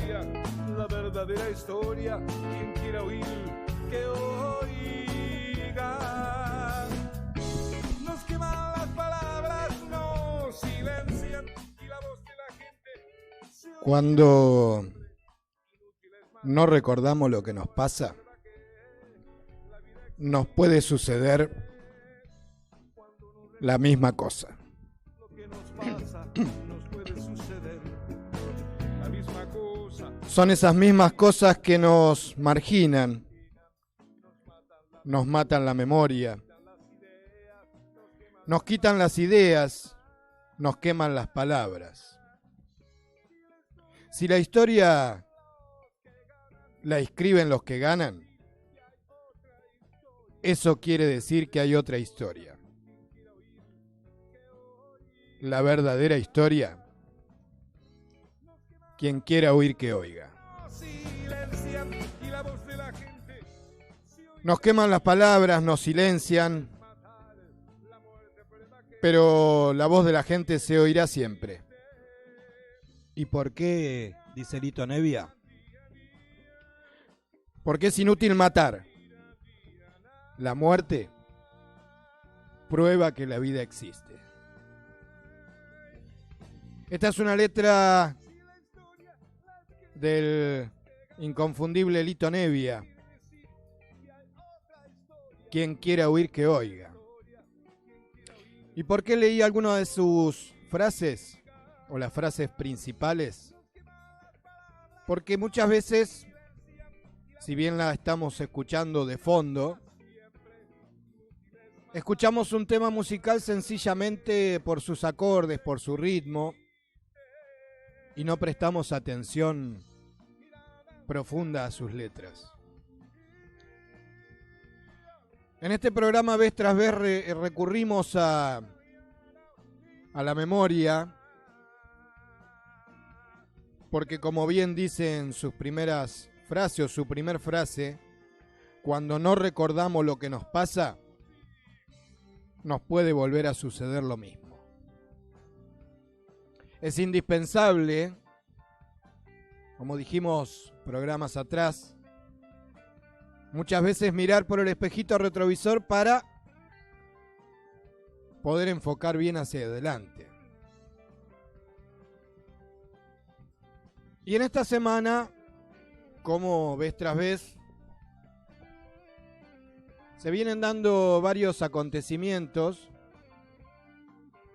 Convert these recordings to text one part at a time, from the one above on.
historia, la verdadera historia. Quien quiera oír, que oiga. Nos queman las palabras, nos silencian y la voz de la gente. Cuando no recordamos lo que nos pasa, nos puede suceder la misma cosa. Son esas mismas cosas que nos marginan, nos matan la memoria, nos quitan las ideas, nos queman las palabras. Si la historia la escriben los que ganan, eso quiere decir que hay otra historia. La verdadera historia, quien quiera oír que oiga. Nos queman las palabras, nos silencian, pero la voz de la gente se oirá siempre. ¿Y por qué, dice Lito Nevia? Porque es inútil matar. La muerte prueba que la vida existe. Esta es una letra del inconfundible Lito Nevia. Quien quiera oír que oiga. ¿Y por qué leí algunas de sus frases o las frases principales? Porque muchas veces, si bien la estamos escuchando de fondo, escuchamos un tema musical sencillamente por sus acordes, por su ritmo, y no prestamos atención profunda a sus letras. En este programa vez tras vez recurrimos a la memoria, porque como bien dicen sus primeras frases o su primer frase, cuando no recordamos lo que nos pasa, nos puede volver a suceder lo mismo. Es indispensable, como dijimos programas atrás, muchas veces mirar por el espejito retrovisor para poder enfocar bien hacia adelante. Y en esta semana, como vez tras vez, se vienen dando varios acontecimientos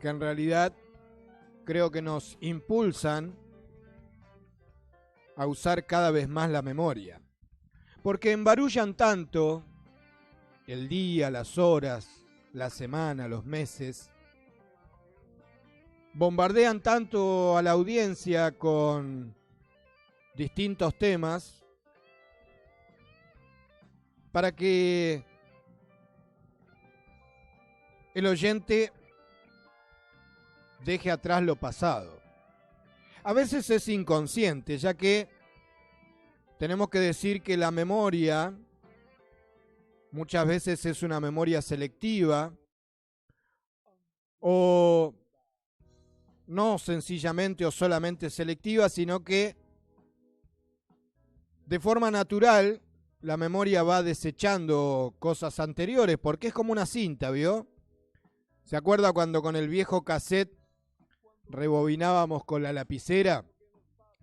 que en realidad creo que nos impulsan a usar cada vez más la memoria. Porque embarullan tanto el día, las horas, la semana, los meses. Bombardean tanto a la audiencia con distintos temas para que el oyente deje atrás lo pasado. A veces es inconsciente, ya que tenemos que decir que la memoria muchas veces es una memoria selectiva o no sencillamente o solamente selectiva, sino que de forma natural la memoria va desechando cosas anteriores, porque es como una cinta, ¿vio? ¿Se acuerda cuando con el viejo cassette rebobinábamos con la lapicera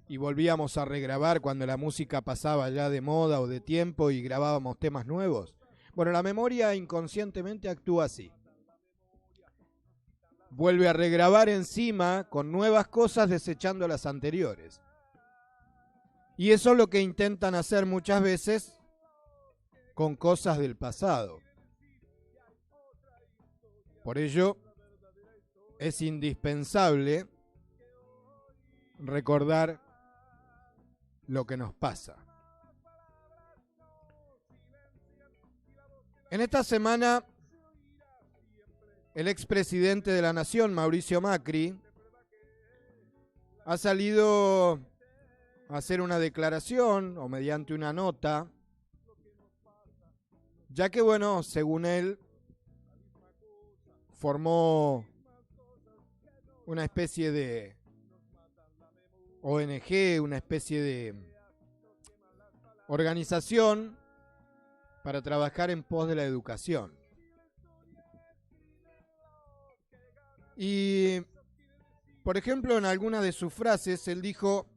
y volvíamos a regrabar cuando la música pasaba ya de moda o de tiempo y grabábamos temas nuevos? Bueno, la memoria inconscientemente actúa así. Vuelve a regrabar encima con nuevas cosas desechando las anteriores. Y eso es lo que intentan hacer muchas veces con cosas del pasado. Por ello, es indispensable recordar lo que nos pasa. En esta semana, el expresidente de la Nación, Mauricio Macri, ha salido a hacer una declaración o mediante una nota, ya que, bueno, según él, formó una especie de ONG, una especie de organización para trabajar en pos de la educación. Y, por ejemplo, en alguna de sus frases, él dijo: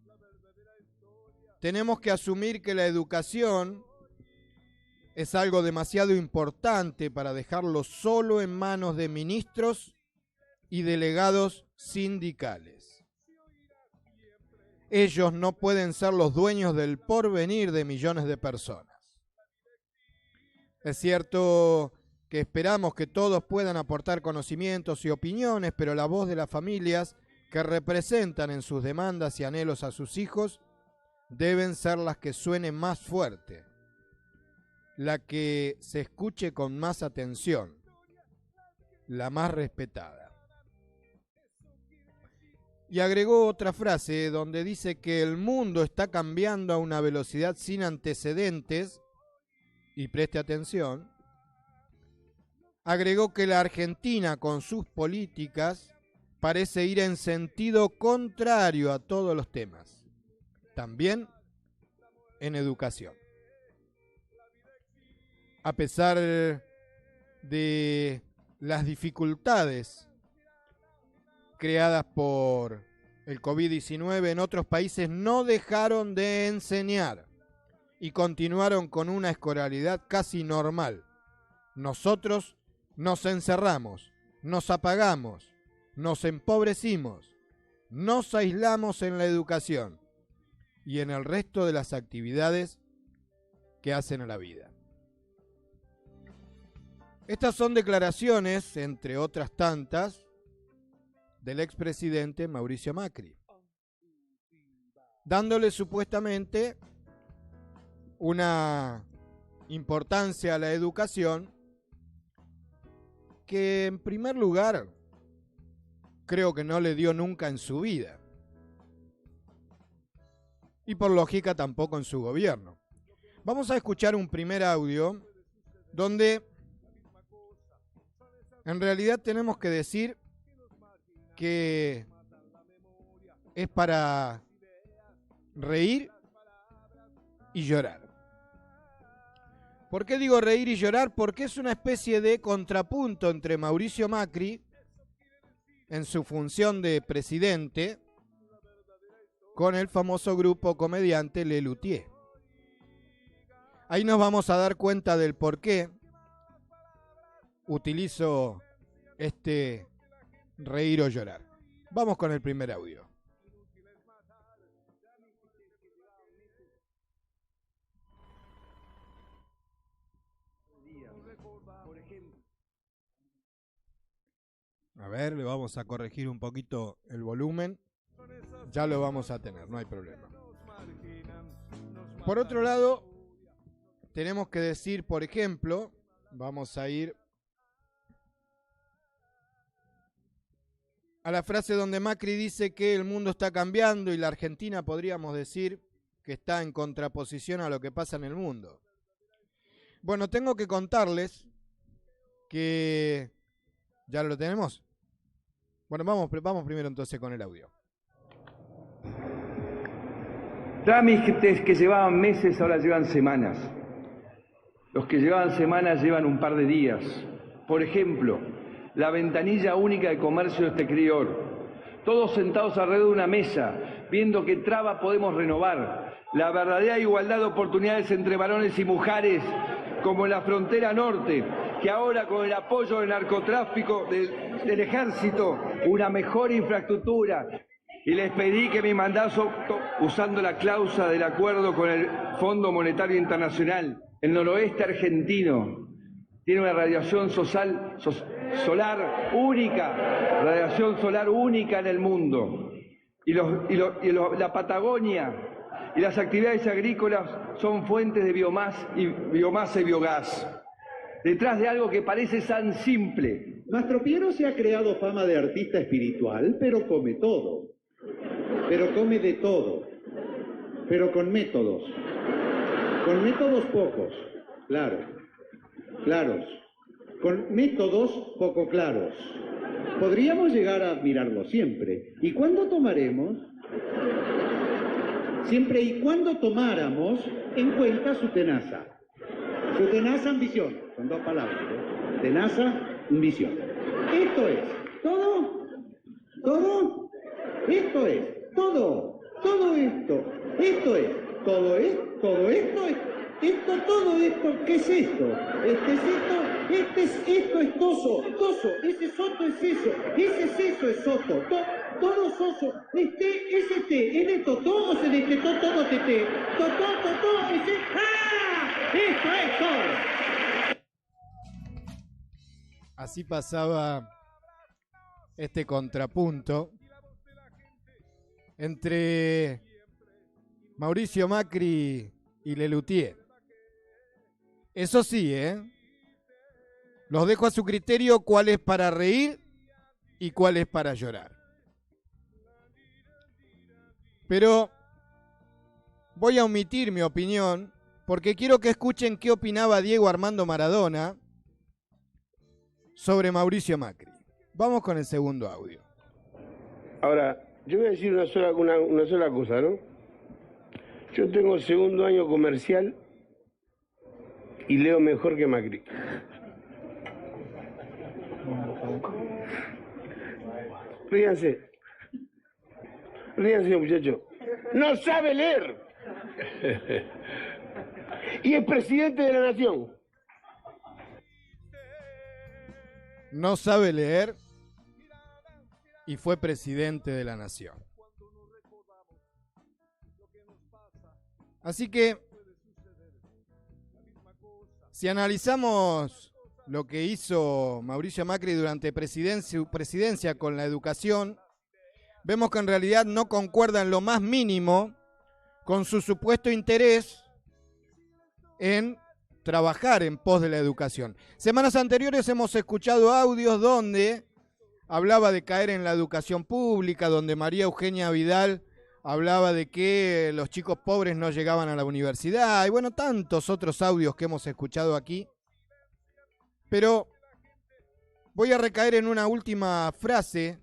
tenemos que asumir que la educación es algo demasiado importante para dejarlo solo en manos de ministros y delegados sindicales. Ellos no pueden ser los dueños del porvenir de millones de personas. Es cierto que esperamos que todos puedan aportar conocimientos y opiniones, pero la voz de las familias que representan en sus demandas y anhelos a sus hijos deben ser las que suenen más fuerte, la que se escuche con más atención, la más respetada. Y agregó otra frase donde dice que el mundo está cambiando a una velocidad sin antecedentes, y preste atención, agregó que la Argentina con sus políticas parece ir en sentido contrario a todos los temas, también en educación. A pesar de las dificultades creadas por el COVID-19, en otros países no dejaron de enseñar y continuaron con una escolaridad casi normal. Nosotros nos encerramos, nos apagamos, nos empobrecimos, nos aislamos en la educación y en el resto de las actividades que hacen a la vida. Estas son declaraciones, entre otras tantas, del expresidente Mauricio Macri, dándole supuestamente una importancia a la educación que, en primer lugar, creo que no le dio nunca en su vida, y por lógica tampoco en su gobierno. Vamos a escuchar un primer audio donde en realidad tenemos que decir que es para reír y llorar. ¿Por qué digo reír y llorar? Porque es una especie de contrapunto entre Mauricio Macri, en su función de presidente, con el famoso grupo comediante Lelutier. Ahí nos vamos a dar cuenta del por qué utilizo este reír o llorar. Vamos con el primer audio. A ver, le vamos a corregir un poquito el volumen. Ya lo vamos a tener, no hay problema. Por otro lado, tenemos que decir, por ejemplo, vamos a ir a la frase donde Macri dice que el mundo está cambiando y la Argentina podríamos decir que está en contraposición a lo que pasa en el mundo. Bueno, tengo que contarles que... ¿Ya lo tenemos? Bueno, vamos primero entonces con el audio. Trámites que llevaban meses ahora llevan semanas. Los que llevaban semanas llevan un par de días. Por ejemplo, la ventanilla única de comercio exterior. Todos sentados alrededor de una mesa, viendo qué traba podemos renovar. La verdadera igualdad de oportunidades entre varones y mujeres, como en la frontera norte, que ahora con el apoyo del narcotráfico, del ejército, una mejor infraestructura. Y les pedí que mi mandato, usando la cláusula del acuerdo con el Fondo Monetario Internacional, el noroeste argentino tiene una radiación solar única, radiación solar única en el mundo. La Patagonia y las actividades agrícolas son fuentes de biomasa y biogás. Detrás de algo que parece tan simple. Mastro Piero se ha creado fama de artista espiritual, pero come todo. Pero come de todo. Pero con métodos. Con métodos pocos. Claros. Con métodos poco claros. Podríamos llegar a admirarlo siempre. ¿Y cuándo tomaremos? siempre y cuando tomáramos en cuenta su tenaza. Su tenaza ambición, son dos palabras, ¿eh? Tenaza, ambición. Esto es todo, esto es todo esto, esto es todo esto, ¿qué es esto? Esto es toso, ese soto es eso, ese seso es soto, todo soso, ese té, es de totó o se destetó todo teté, totó, ese, ¡ah! Esto es todo. Así pasaba este contrapunto entre Mauricio Macri y Lelutier. Eso sí, los dejo a su criterio cuál es para reír y cuál es para llorar. Pero voy a omitir mi opinión porque quiero que escuchen qué opinaba Diego Armando Maradona sobre Mauricio Macri. Vamos con el segundo audio. Ahora, yo voy a decir una sola cosa, ¿no? Yo tengo segundo año comercial y leo mejor que Macri. Ríanse, muchachos. No sabe leer. Y es presidente de la nación. No sabe leer y fue presidente de la nación. Así que, si analizamos lo que hizo Mauricio Macri durante su presidencia con la educación, vemos que en realidad no concuerda en lo más mínimo con su supuesto interés en trabajar en pos de la educación. Semanas anteriores hemos escuchado audios donde hablaba de caer en la educación pública, donde María Eugenia Vidal hablaba de que los chicos pobres no llegaban a la universidad, y bueno, tantos otros audios que hemos escuchado aquí. Pero voy a recaer en una última frase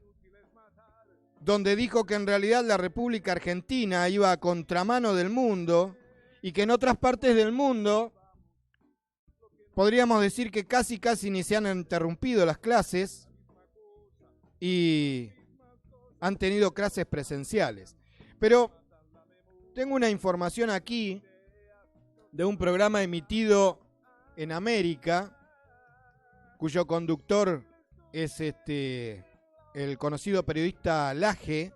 donde dijo que en realidad la República Argentina iba a contramano del mundo y que en otras partes del mundo podríamos decir que casi ni se han interrumpido las clases y han tenido clases presenciales. Pero tengo una información aquí de un programa emitido en América, cuyo conductor es el conocido periodista Laje,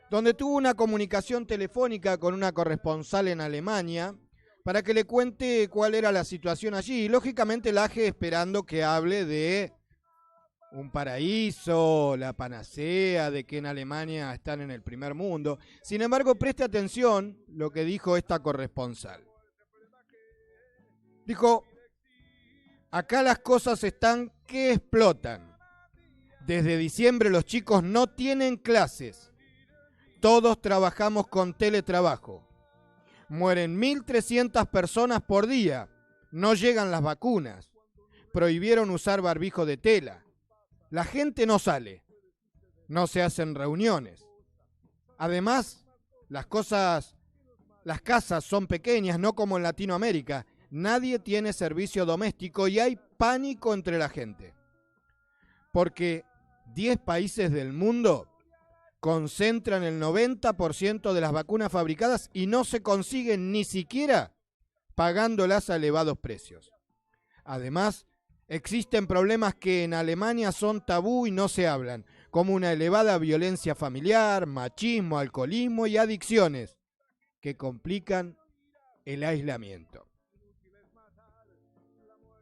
donde tuvo una comunicación telefónica con una corresponsal en Alemania para que le cuente cuál era la situación allí. Y lógicamente Laje esperando que hable de un paraíso, la panacea, de que en Alemania están en el primer mundo. Sin embargo, preste atención lo que dijo esta corresponsal. Dijo: acá las cosas están que explotan. Desde diciembre los chicos no tienen clases. Todos trabajamos con teletrabajo. Mueren 1.300 personas por día. No llegan las vacunas. Prohibieron usar barbijo de tela. La gente no sale. No se hacen reuniones. Además, las casas son pequeñas, no como en Latinoamérica. Nadie tiene servicio doméstico y hay pánico entre la gente. Porque 10 países del mundo concentran el 90% de las vacunas fabricadas y no se consiguen ni siquiera pagándolas a elevados precios. Además, existen problemas que en Alemania son tabú y no se hablan, como una elevada violencia familiar, machismo, alcoholismo y adicciones, que complican el aislamiento.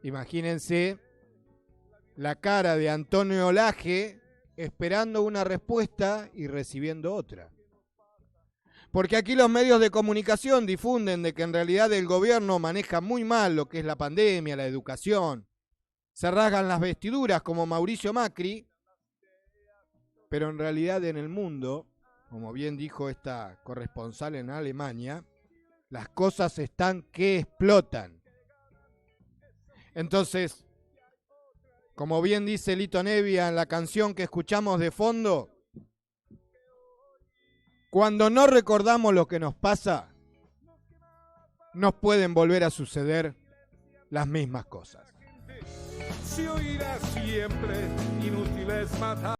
Imagínense la cara de Antonio Laje esperando una respuesta y recibiendo otra. Porque aquí los medios de comunicación difunden de que en realidad el gobierno maneja muy mal lo que es la pandemia, la educación. Se rasgan las vestiduras como Mauricio Macri, pero en realidad en el mundo, como bien dijo esta corresponsal en Alemania, las cosas están que explotan. Entonces, como bien dice Lito Nebbia en la canción que escuchamos de fondo, Cuando no recordamos lo que nos pasa, nos pueden volver a suceder las mismas cosas. Se oirá siempre, inútil es matar.